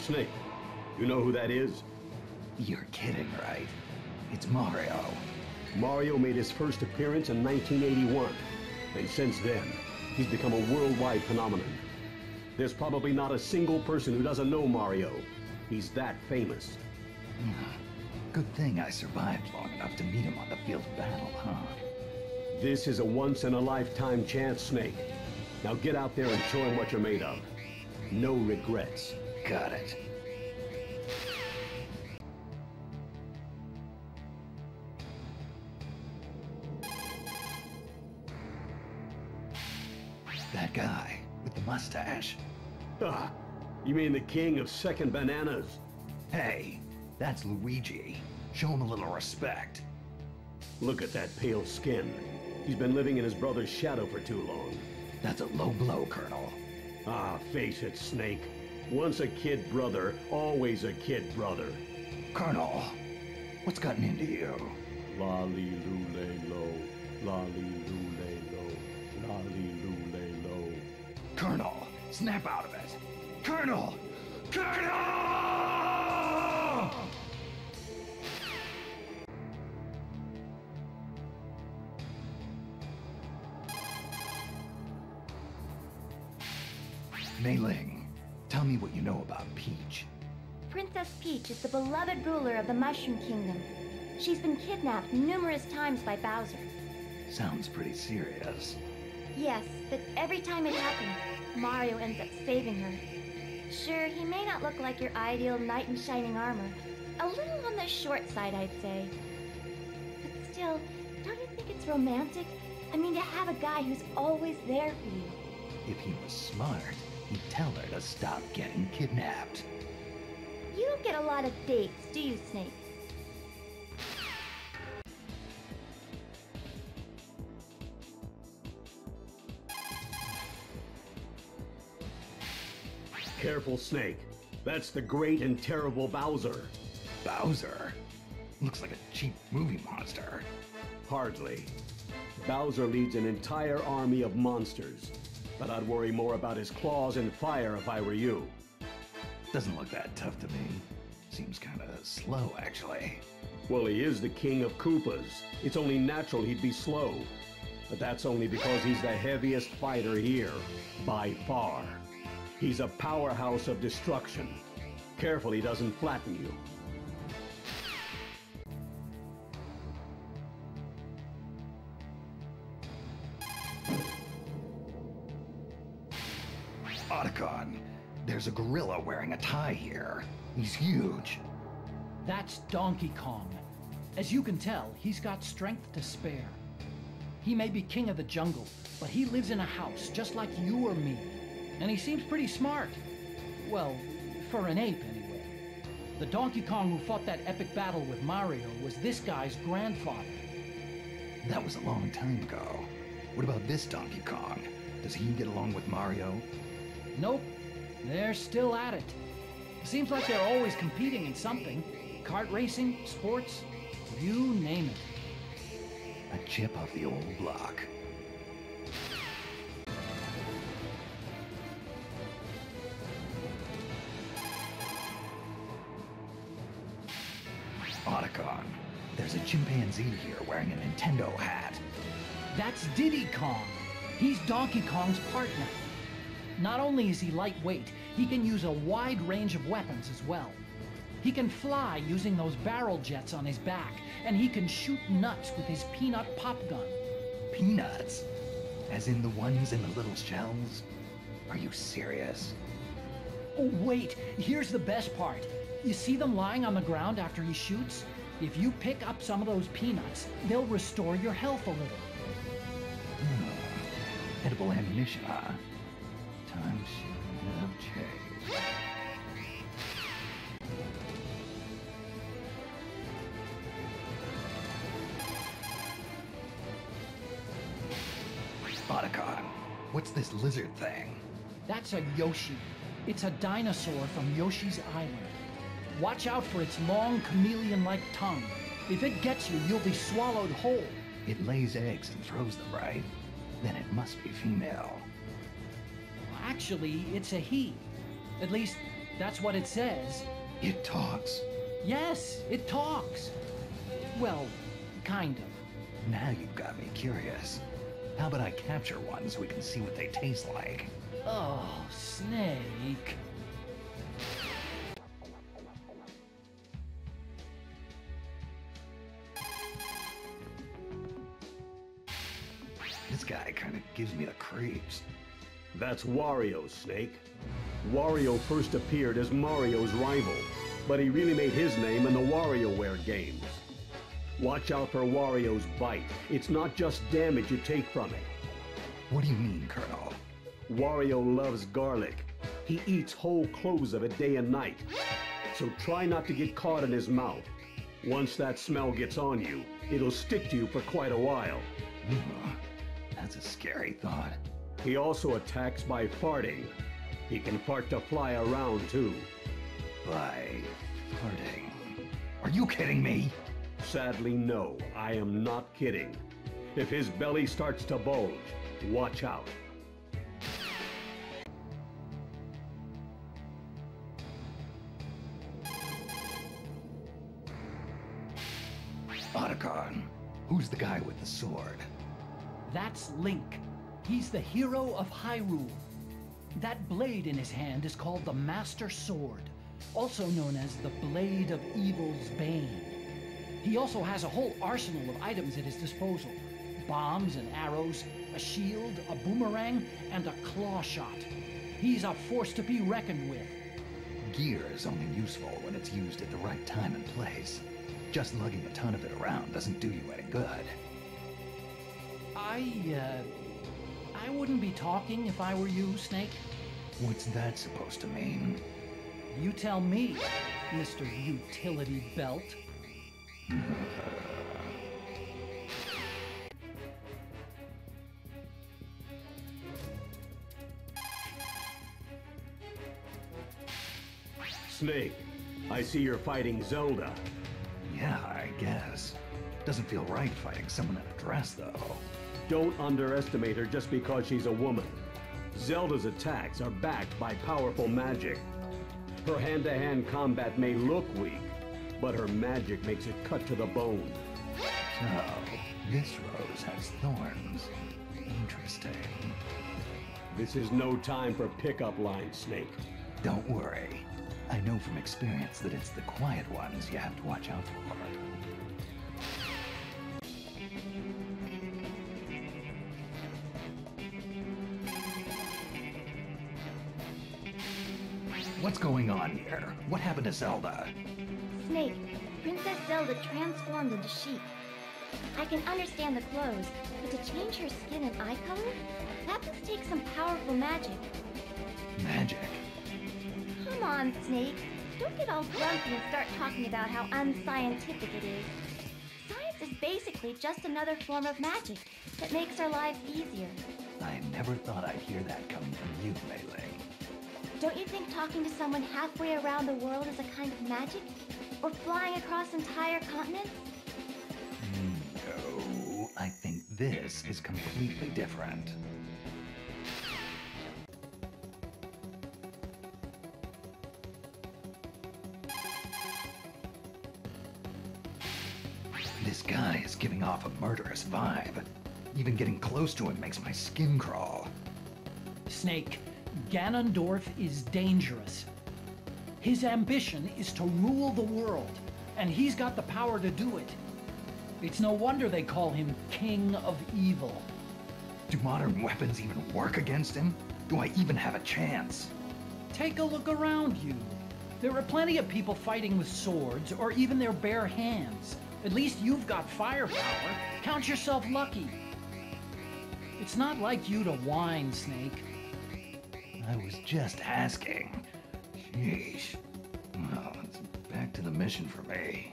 Snake, you know who that is? You're kidding, right? It's Mario. Mario made his first appearance in 1981, and since then, he's become a worldwide phenomenon. There's probably not a single person who doesn't know Mario. He's that famous. Good thing I survived long enough to meet him on the field of battle, huh? This is a once-in-a-lifetime chance, Snake. Now get out there and show him what you're made of. No regrets. Got it. That guy with the mustache. Ah, you mean the king of second bananas? Hey, that's Luigi. Show him a little respect. Look at that pale skin. He's been living in his brother's shadow for too long. That's a low blow, Colonel. Ah, face it, Snake. Once a kid brother, always a kid brother. Colonel, what's gotten into you? Lolly-loo-lay-lo, lolly-loo-lay-lo, lolly-loo-lay-lo. Colonel, snap out of it! Colonel! Colonel! Mei Ling, tell me what you know about Peach. Princess Peach is the beloved ruler of the Mushroom Kingdom. She's been kidnapped numerous times by Bowser. Sounds pretty serious. Yes, but every time it happens, Mario ends up saving her. Sure, he may not look like your ideal knight in shining armor. A little on the short side, I'd say. But still, don't you think it's romantic? I mean, to have a guy who's always there for you. If he was smart, he'd tell her to stop getting kidnapped. You don't get a lot of dates, do you, Snake? Careful, Snake. That's the great and terrible Bowser. Bowser? Looks like a cheap movie monster. Hardly. Bowser leads an entire army of monsters. But I'd worry more about his claws and fire if I were you. Doesn't look that tough to me. Seems kinda slow, actually. Well, he is the king of Koopas. It's only natural he'd be slow. But that's only because he's the heaviest fighter here, by far. He's a powerhouse of destruction. Careful he doesn't flatten you. Otacon, there's a gorilla wearing a tie here. He's huge. That's Donkey Kong. As you can tell, he's got strength to spare. He may be king of the jungle, but he lives in a house just like you or me. And he seems pretty smart. Well, for an ape anyway. The Donkey Kong who fought that epic battle with Mario was this guy's grandfather. That was a long time ago. What about this Donkey Kong? Does he get along with Mario? Nope, they're still at it. Seems like they're always competing in something. Kart racing, sports, you name it. A chip off the old block. Otacon, there's a chimpanzee here wearing a Nintendo hat. That's Diddy Kong. He's Donkey Kong's partner. Not only is he lightweight, he can use a wide range of weapons as well. He can fly using those barrel jets on his back, and he can shoot nuts with his peanut pop gun. Peanuts? As in the ones in the little shells? Are you serious? Oh, wait, here's the best part. You see them lying on the ground after he shoots? If you pick up some of those peanuts, they'll restore your health a little. Edible ammunition, huh? Times have changed. Otacon, what's this lizard thing? That's a Yoshi. It's a dinosaur from Yoshi's Island. Watch out for its long chameleon-like tongue. If it gets you, you'll be swallowed whole. It lays eggs and throws them, right? Then it must be female. Actually, it's a he. At least, That's what it says. It talks. Yes, it talks. Well, kind of. Now you've got me curious. How about I capture one so we can see what they taste like? Oh, Snake. This guy kind of gives me the creeps. That's Wario, Snake. Wario first appeared as Mario's rival, but he really made his name in the WarioWare games. Watch out for Wario's bite. It's not just damage you take from it. What do you mean, Colonel? Wario loves garlic. He eats whole cloves of it day and night. So try not to get caught in his mouth. Once that smell gets on you, it'll stick to you for quite a while. That's a scary thought. He also attacks by farting. He can fart to fly around too. By farting. Are you kidding me? Sadly, no, I am not kidding. If his belly starts to bulge, watch out. Otacon. Who's the guy with the sword? That's Link. He's the hero of Hyrule. That blade in his hand is called the Master Sword, also known as the Blade of Evil's Bane. He also has a whole arsenal of items at his disposal. Bombs and arrows, a shield, a boomerang, and a claw shot. He's a force to be reckoned with. Gear is only useful when it's used at the right time and place. Just lugging a ton of it around doesn't do you any good. I wouldn't be talking if I were you, Snake. What's that supposed to mean? You tell me, Mr. Utility Belt. Snake, I see you're fighting Zelda. Yeah, I guess. Doesn't feel right fighting someone in a dress, though. Don't underestimate her just because she's a woman. Zelda's attacks are backed by powerful magic. Her hand-to-hand combat may look weak, but her magic makes it cut to the bone. So, this rose has thorns. Interesting. This is no time for pickup lines, Snake. Don't worry. I know from experience that it's the quiet ones you have to watch out for. What's going on here? What happened to Zelda? Snake, Princess Zelda transformed into sheep. I can understand the clothes, but to change her skin and eye color? That must take some powerful magic. Magic? Come on, Snake. Don't get all grumpy and start talking about how unscientific it is. Science is basically just another form of magic that makes our lives easier. I never thought I'd hear that coming from you, Melee. Don't you think talking to someone halfway around the world is a kind of magic? Or flying across entire continents? No, I think this is completely different. This guy is giving off a murderous vibe. Even getting close to him makes my skin crawl. Snake, Ganondorf is dangerous. His ambition is to rule the world, and he's got the power to do it. It's no wonder they call him King of Evil. Do modern weapons even work against him? Do I even have a chance? Take a look around you. There are plenty of people fighting with swords or even their bare hands. At least you've got firepower. Count yourself lucky. It's not like you to whine, Snake. I was just asking. Sheesh. Well, it's back to the mission for me.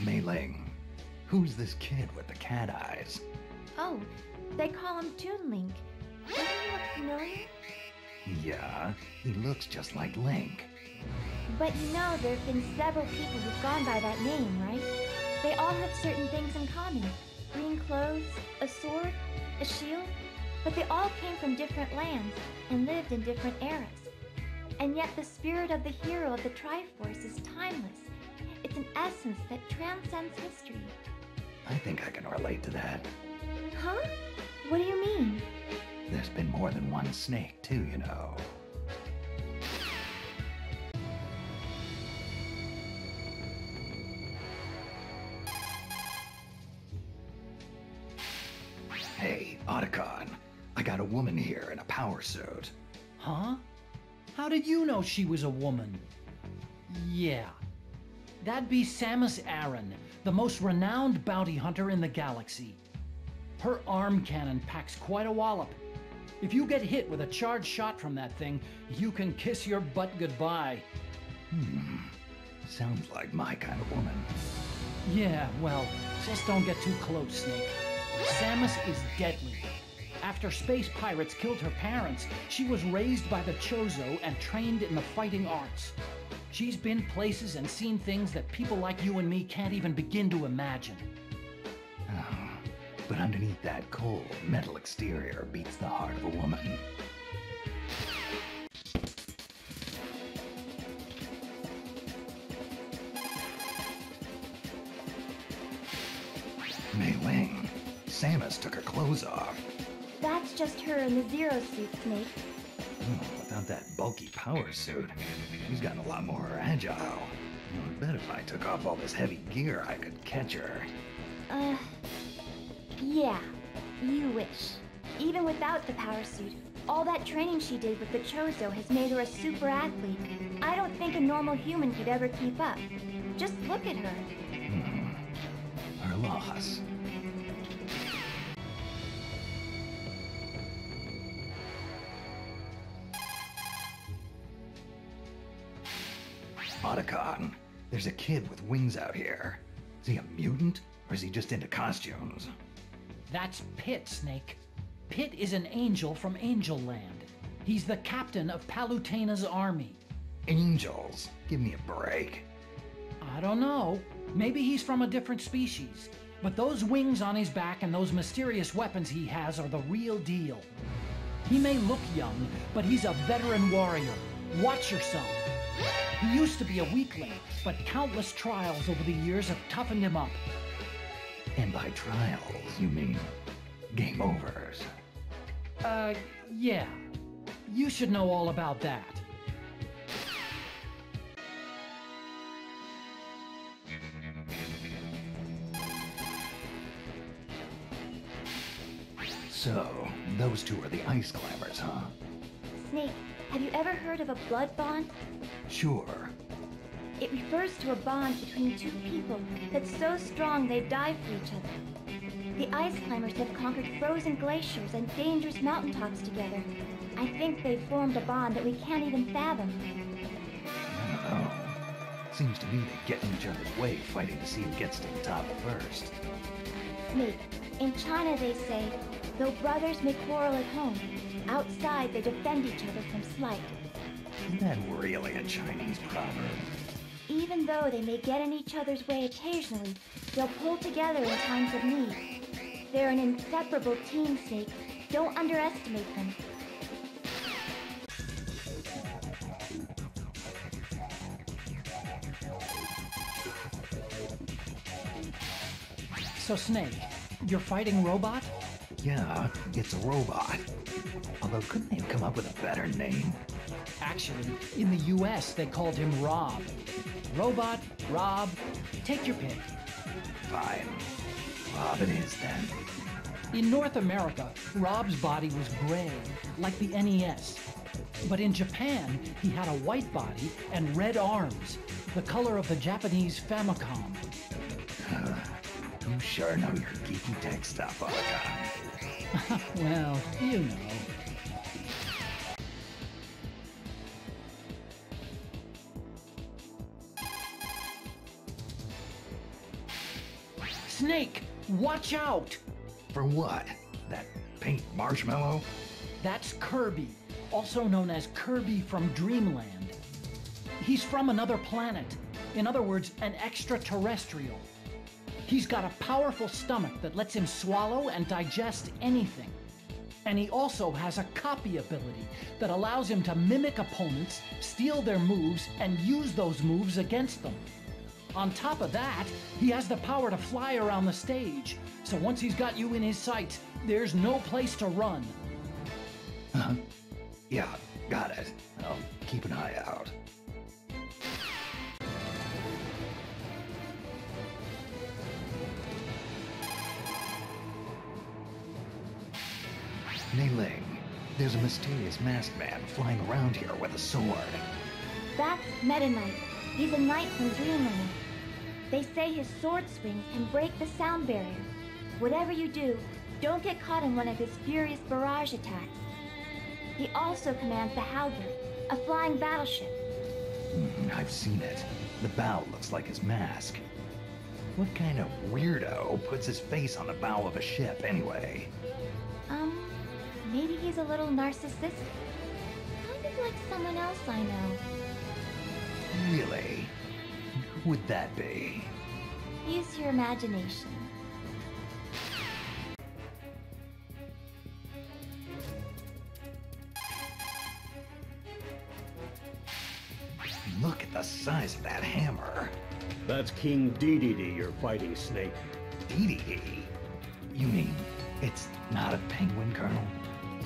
Mei-Ling, who's this kid with the cat eyes? Oh, they call him Toon Link. Doesn't he look familiar? Yeah, he looks just like Link. But you know there have been several people who've gone by that name, right? They all have certain things in common. Green clothes, a sword, a shield. But they all came from different lands and lived in different eras. And yet the spirit of the hero of the Triforce is timeless. It's an essence that transcends history. I think I can relate to that. Huh? What do you mean? There's been more than one snake, too, you know. Hey, Otacon. I got a woman here in a power suit. Huh? How did you know she was a woman? Yeah. That'd be Samus Aran, the most renowned bounty hunter in the galaxy. Her arm cannon packs quite a wallop. If you get hit with a charged shot from that thing, you can kiss your butt goodbye. Sounds like my kind of woman. Yeah, well, just don't get too close, Snake. Samus is deadly. After space pirates killed her parents, she was raised by the Chozo and trained in the fighting arts. She's been places and seen things that people like you and me can't even begin to imagine. Oh, but underneath that cold, metal exterior beats the heart of a woman. Mei Ling, Samus took her clothes off. That's just her in the Zero suit, Snake. Oh, without that bulky power suit, she's gotten a lot more agile. I bet if I took off all this heavy gear, I could catch her. Yeah, you wish. Even without the power suit, all that training she did with the Chozo has made her a super athlete. I don't think a normal human could ever keep up. Just look at her. Her loss. Otacon, there's a kid with wings out here. Is he a mutant, or is he just into costumes? That's Pit, Snake. Pit is an angel from Angel Land. He's the captain of Palutena's army. Angels? Give me a break. I don't know. Maybe he's from a different species. But those wings on his back and those mysterious weapons he has are the real deal. He may look young, but he's a veteran warrior. Watch yourself. He used to be a weakling, but countless trials over the years have toughened him up. And by trials, you mean game overs? Yeah. You should know all about that. So, those two are the ice climbers, huh? Snake, have you ever heard of a blood bond? Sure. It refers to a bond between two people that's so strong they'd die for each other. The ice climbers have conquered frozen glaciers and dangerous mountaintops together. I think they've formed a bond that we can't even fathom. I don't know. Seems to me they get in each other's way fighting to see who gets to the top first. Snake, in China they say, though brothers may quarrel at home, outside they defend each other from slight. Isn't that really a Chinese proverb? Even though they may get in each other's way occasionally, they'll pull together in times of need. They're an inseparable team, Snake. Don't underestimate them. So, Snake, you're fighting Robot? Yeah, it's a robot. Although, couldn't they have come up with a better name? Actually, in the US, they called him Rob. Robot, Rob, take your pick. Fine. Rob it is, then. In North America, Rob's body was gray, like the NES. But in Japan, he had a white body and red arms, the color of the Japanese Famicom. You sure know your geeky tech stuff, Otacon. Well, you know. Snake, watch out! For what? That pink marshmallow? That's Kirby, also known as Kirby from Dreamland. He's from another planet. In other words, an extraterrestrial. He's got a powerful stomach that lets him swallow and digest anything. And he also has a copy ability that allows him to mimic opponents, steal their moves, and use those moves against them. On top of that, he has the power to fly around the stage, so once he's got you in his sights, there's no place to run. Yeah, got it. I'll keep an eye out. Mei-Ling, there's a mysterious masked man flying around here with a sword. That's Meta Knight. He's a knight from Dreamland. They say his sword swings can break the sound barrier. Whatever you do, don't get caught in one of his furious barrage attacks. He also commands the Halberd, a flying battleship. I've seen it. The bow looks like his mask. What kind of weirdo puts his face on the bow of a ship anyway? Maybe he's a little narcissistic. Kind of like someone else I know. Really? Who would that be? Use your imagination. Look at the size of that hammer. That's King Diddy you're fighting, Snake. Diddy? You mean it's not a penguin, Colonel?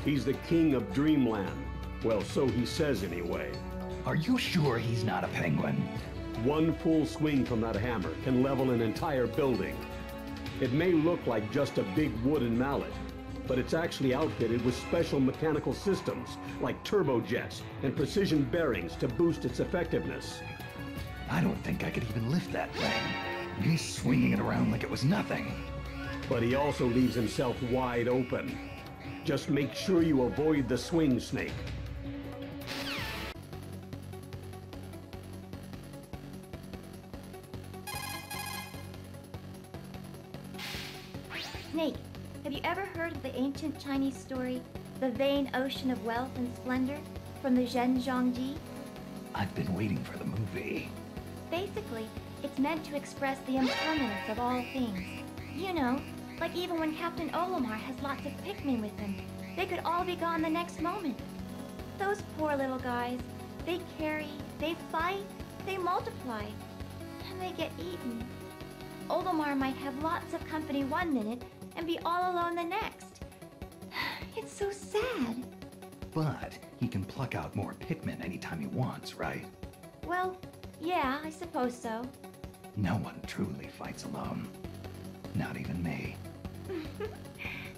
He's the king of Dreamland. Well, so he says anyway. Are you sure he's not a penguin? One full swing from that hammer can level an entire building. It may look like just a big wooden mallet, but it's actually outfitted with special mechanical systems like turbojets and precision bearings to boost its effectiveness. I don't think I could even lift that thing. He's swinging it around like it was nothing. But he also leaves himself wide open. Just make sure you avoid the swing, Snake. Snake, have you ever heard of the ancient Chinese story, The Vain Ocean of Wealth and Splendor, from the Zhenjiangji? I've been waiting for the movie. Basically, it's meant to express the impermanence of all things. You know, like even when Captain Olimar has lots of Pikmin with him, they could all be gone the next moment. Those poor little guys, they carry, they fight, they multiply, and they get eaten. Olimar might have lots of company one minute and be all alone the next. It's so sad. But he can pluck out more Pikmin anytime he wants, right? Well, yeah, I suppose so. No one truly fights alone. Not even me.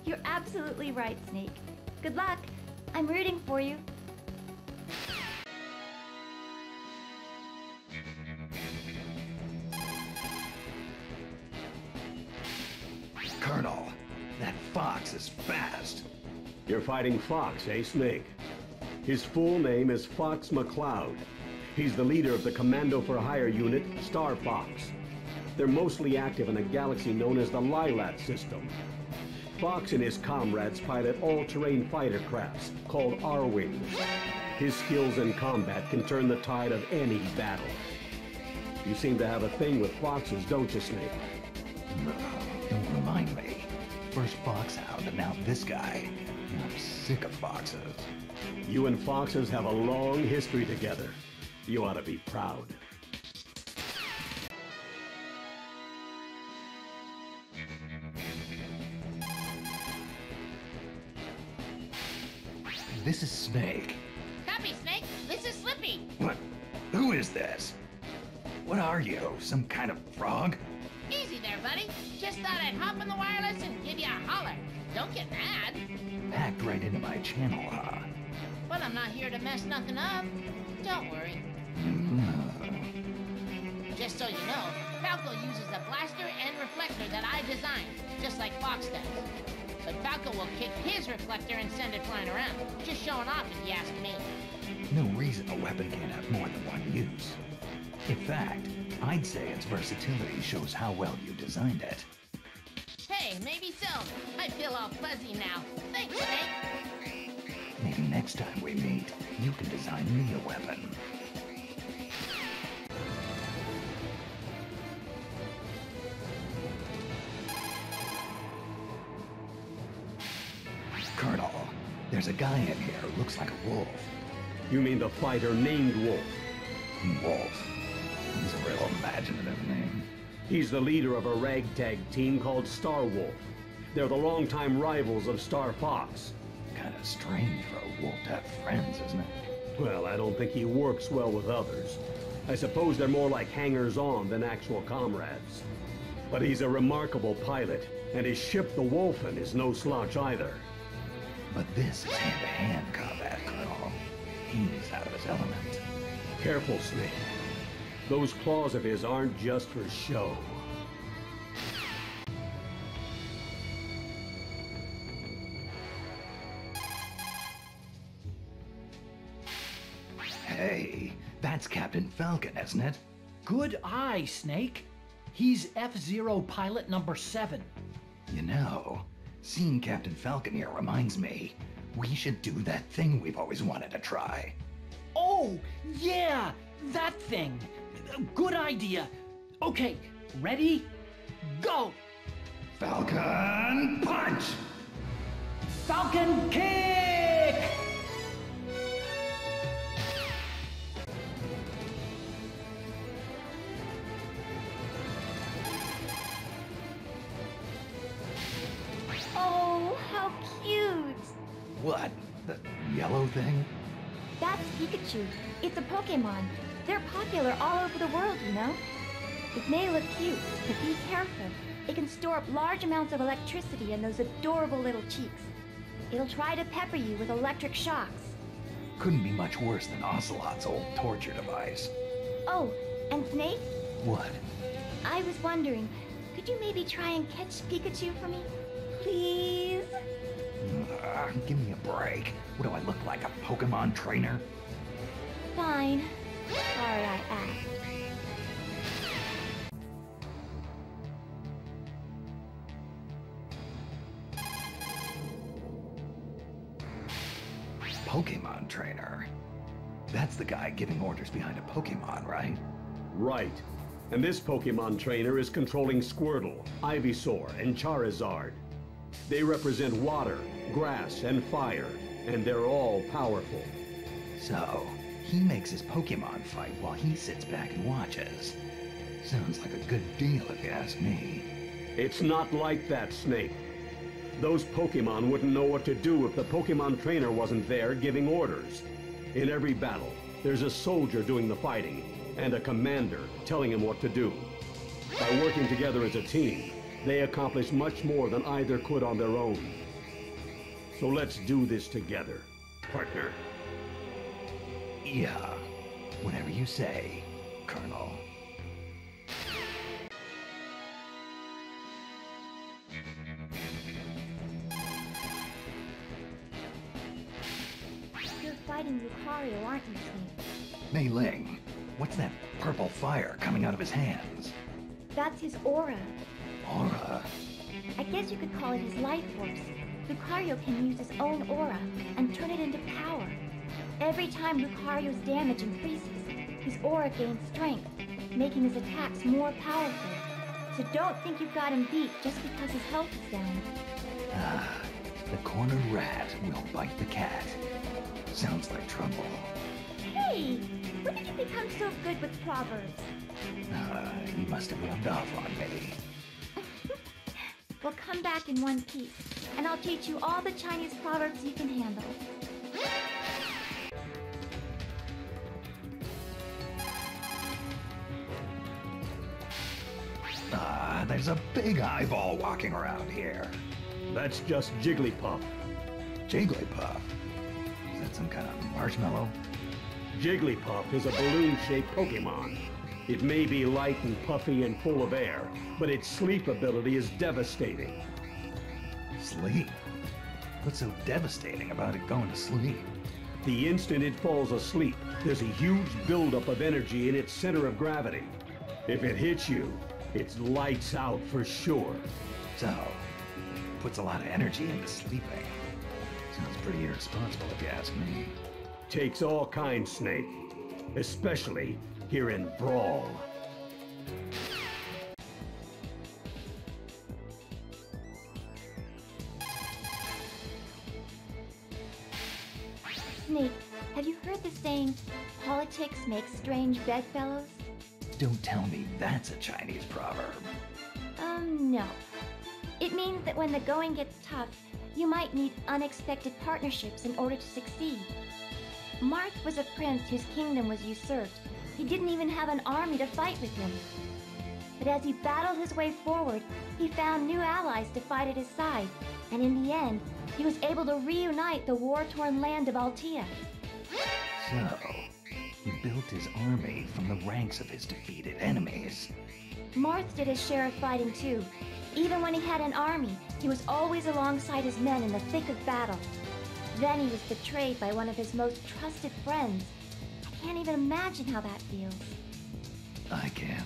You're absolutely right, Snake. Good luck. I'm rooting for you. Colonel, that fox is fast. You're fighting Fox, eh, Snake? His full name is Fox McCloud. He's the leader of the Commando for Hire unit, Star Fox. They're mostly active in a galaxy known as the Lilat system. Fox and his comrades pilot all-terrain fighter crafts called R-Wings. His skills in combat can turn the tide of any battle. You seem to have a thing with foxes, don't you, Snake? Don't remind me. First Foxhound and now this guy. I'm sick of foxes. You and foxes have a long history together. You ought to be proud. This is Snake. Copy, Snake. This is Slippy. What? Who is this? What are you? Some kind of frog? Easy there, buddy. Just thought I'd hop on the wireless and give you a holler. Don't get mad. Hacked right into my channel, huh? But I'm not here to mess nothing up. Don't worry. Just so you know, Falco uses a blaster and reflector that I designed, just like Fox does. But Falco will kick his reflector and send it flying around. Just showing off if you ask me. No reason a weapon can't have more than one use. In fact, I'd say its versatility shows how well you designed it. Hey, maybe so. I feel all fuzzy now. Thanks, Snake. Maybe next time we meet, you can design me a weapon. Colonel, there's a guy in here who looks like a wolf. You mean the fighter named Wolf? Wolf. He's a real imaginative name. He's the leader of a ragtag team called Star Wolf. They're the longtime rivals of Star Fox. Kind of strange for a wolf to have friends, isn't it? Well, I don't think he works well with others. I suppose they're more like hangers-on than actual comrades. But he's a remarkable pilot, and his ship, the Wolfen, is no slouch either. But this is hand-to-hand combat, Colonel. He's out of his element. Careful, Snake. Those claws of his aren't just for show. Hey, that's Captain Falcon, isn't it? Good eye, Snake. He's F-Zero pilot number 7. You know, seeing Captain Falcon here reminds me, we should do that thing we've always wanted to try. Oh, yeah, that thing. Good idea. Okay, ready? Go! Falcon punch! Falcon kick! Oh, how cute! What? The yellow thing? That's Pikachu. It's a Pokemon. They're popular all over the world, you know? It may look cute, but be careful. It can store up large amounts of electricity in those adorable little cheeks. It'll try to pepper you with electric shocks. Couldn't be much worse than Ocelot's old torture device. Oh, and Snake, What? I was wondering, could you maybe try and catch Pikachu for me? Please? Give me a break. What do I look like, a Pokemon trainer? Fine. Sorry I asked. Pokemon trainer? That's the guy giving orders behind a Pokemon, right? Right. And this Pokemon trainer is controlling Squirtle, Ivysaur, and Charizard. They represent water, grass, and fire, and they're all powerful. So, he makes his Pokemon fight while he sits back and watches. Sounds like a good deal if you ask me. It's not like that, Snake. Those Pokemon wouldn't know what to do if the Pokemon trainer wasn't there giving orders. In every battle, there's a soldier doing the fighting, and a commander telling him what to do. By working together as a team, they accomplish much more than either could on their own. So let's do this together, partner. Yeah, whatever you say, Colonel. You're fighting Lucario, aren't you, Snake? Mei Ling, what's that purple fire coming out of his hands? That's his aura. Aura? I guess you could call it his life force. Lucario can use his own aura and turn it into power. Every time Lucario's damage increases, his aura gains strength, making his attacks more powerful. So don't think you've got him beat just because his health is down. Ah, the cornered rat will bite the cat. Sounds like trouble. Hey! When did you become so good with proverbs? He must have rubbed off on me. Well, come back in one piece, and I'll teach you all the Chinese proverbs you can handle. There's a big eyeball walking around here. That's just Jigglypuff. Jigglypuff? Is that some kind of marshmallow? Jigglypuff is a balloon-shaped Pokemon. It may be light and puffy and full of air, but its sleep ability is devastating. Sleep? What's so devastating about it going to sleep? The instant it falls asleep, there's a huge buildup of energy in its center of gravity. If it hits you, it's lights out for sure. So, puts a lot of energy into sleeping. Sounds pretty irresponsible if you ask me. Takes all kinds, Snake. Especially here in Brawl. Snake, have you heard the saying, politics makes strange bedfellows? Don't tell me that's a Chinese proverb. No. It means that when the going gets tough, you might need unexpected partnerships in order to succeed. Marth was a prince whose kingdom was usurped. He didn't even have an army to fight with him. But as he battled his way forward, he found new allies to fight at his side, and in the end, he was able to reunite the war-torn land of Altea. So, he built his army from the ranks of his defeated enemies. Marth did his share of fighting too. Even when he had an army, he was always alongside his men in the thick of battle. Then he was betrayed by one of his most trusted friends. I can't even imagine how that feels. I can.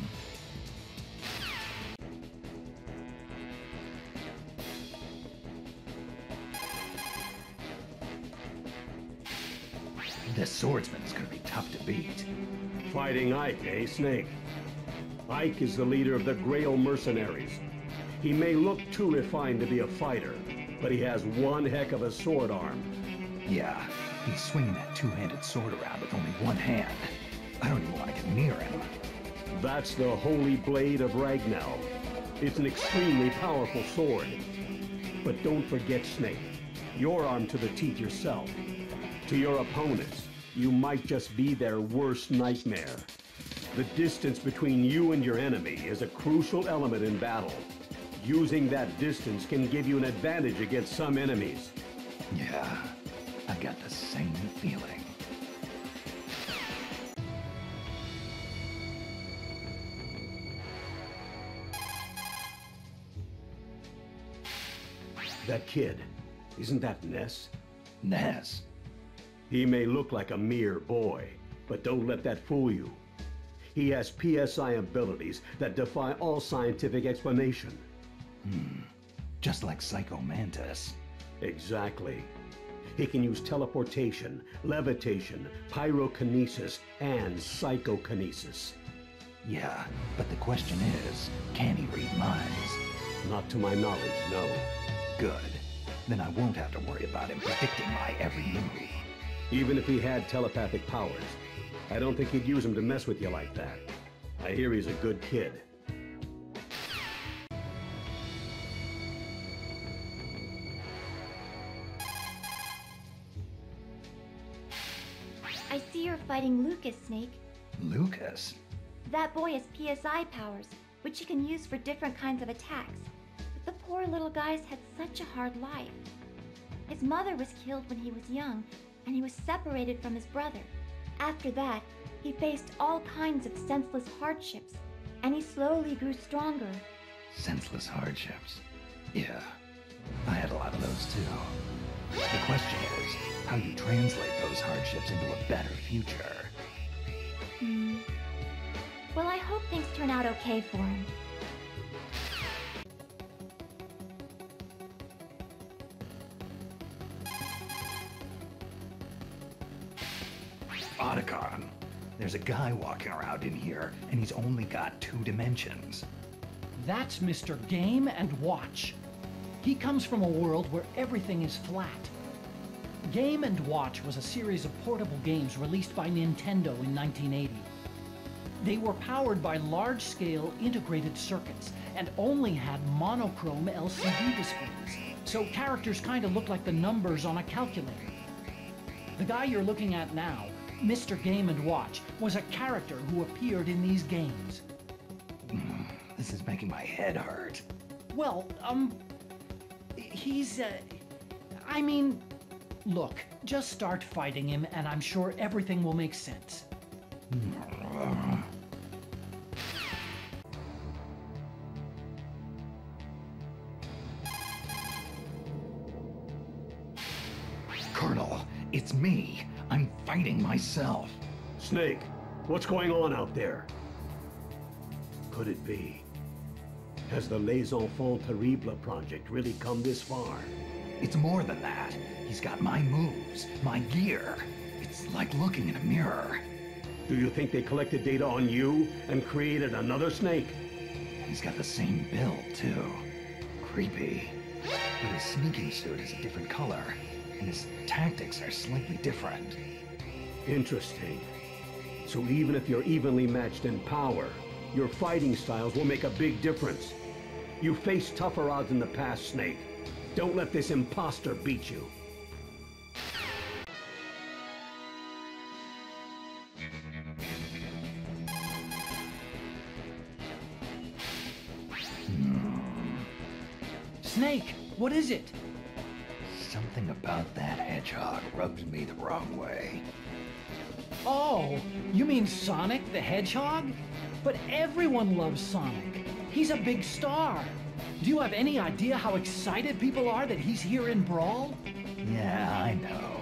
This swordsman's gonna be tough to beat. Fighting Ike, eh, Snake? Ike is the leader of the Grail Mercenaries. He may look too refined to be a fighter, but he has one heck of a sword arm. Yeah, he's swinging that two-handed sword around with only one hand. I don't even want to get near him. That's the Holy Blade of Ragnell. It's an extremely powerful sword. But don't forget, Snake, you're armed to the teeth yourself. To your opponents, you might just be their worst nightmare. The distance between you and your enemy is a crucial element in battle. Using that distance can give you an advantage against some enemies. Yeah, I got the same feeling. That kid, isn't that Ness? Ness? He may look like a mere boy, but don't let that fool you. He has PSI abilities that defy all scientific explanation. Just like Psycho Mantis. Exactly. He can use teleportation, levitation, pyrokinesis, and psychokinesis. Yeah, but the question is, can he read minds? Not to my knowledge, no. Good. Then I won't have to worry about him predicting my every move. Even if he had telepathic powers, I don't think he'd use them to mess with you like that. I hear he's a good kid. I see you're fighting Lucas, Snake. Lucas? That boy has PSI powers, which he can use for different kinds of attacks. But the poor little guy's had such a hard life. His mother was killed when he was young, and he was separated from his brother. After that, he faced all kinds of senseless hardships, and he slowly grew stronger. Senseless hardships? Yeah, I had a lot of those too. The question is, how you translate those hardships into a better future. Well, I hope things turn out okay for him. Otacon. There's a guy walking around in here, and he's only got 2 dimensions. That's Mr. Game & Watch. He comes from a world where everything is flat. Game & Watch was a series of portable games released by Nintendo in 1980. They were powered by large-scale integrated circuits and only had monochrome LCD displays, so characters kind of look like the numbers on a calculator. The guy you're looking at now, Mr. Game & Watch, was a character who appeared in these games. This is making my head hurt. Well, he's, I mean, look, just start fighting him and I'm sure everything will make sense. Colonel, it's me. I'm fighting myself. Snake, what's going on out there? Could it be? Has the Les Enfants Terribles project really come this far? It's more than that. He's got my moves, my gear. It's like looking in a mirror. Do you think they collected data on you and created another Snake? He's got the same build, too. Creepy. But his sneaking suit is a different color. and his tactics are slightly different. Interesting. So even if you're evenly matched in power, your fighting styles will make a big difference. You faced tougher odds in the past, Snake. Don't let this imposter beat you. Snake, what is it? Something about that hedgehog rubs me the wrong way. Oh, you mean Sonic the Hedgehog? But everyone loves Sonic. He's a big star. Do you have any idea how excited people are that he's here in Brawl? Yeah, I know.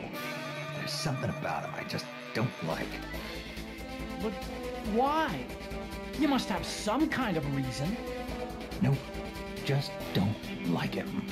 There's something about him I just don't like. But why? You must have some kind of reason. Nope, just don't like him.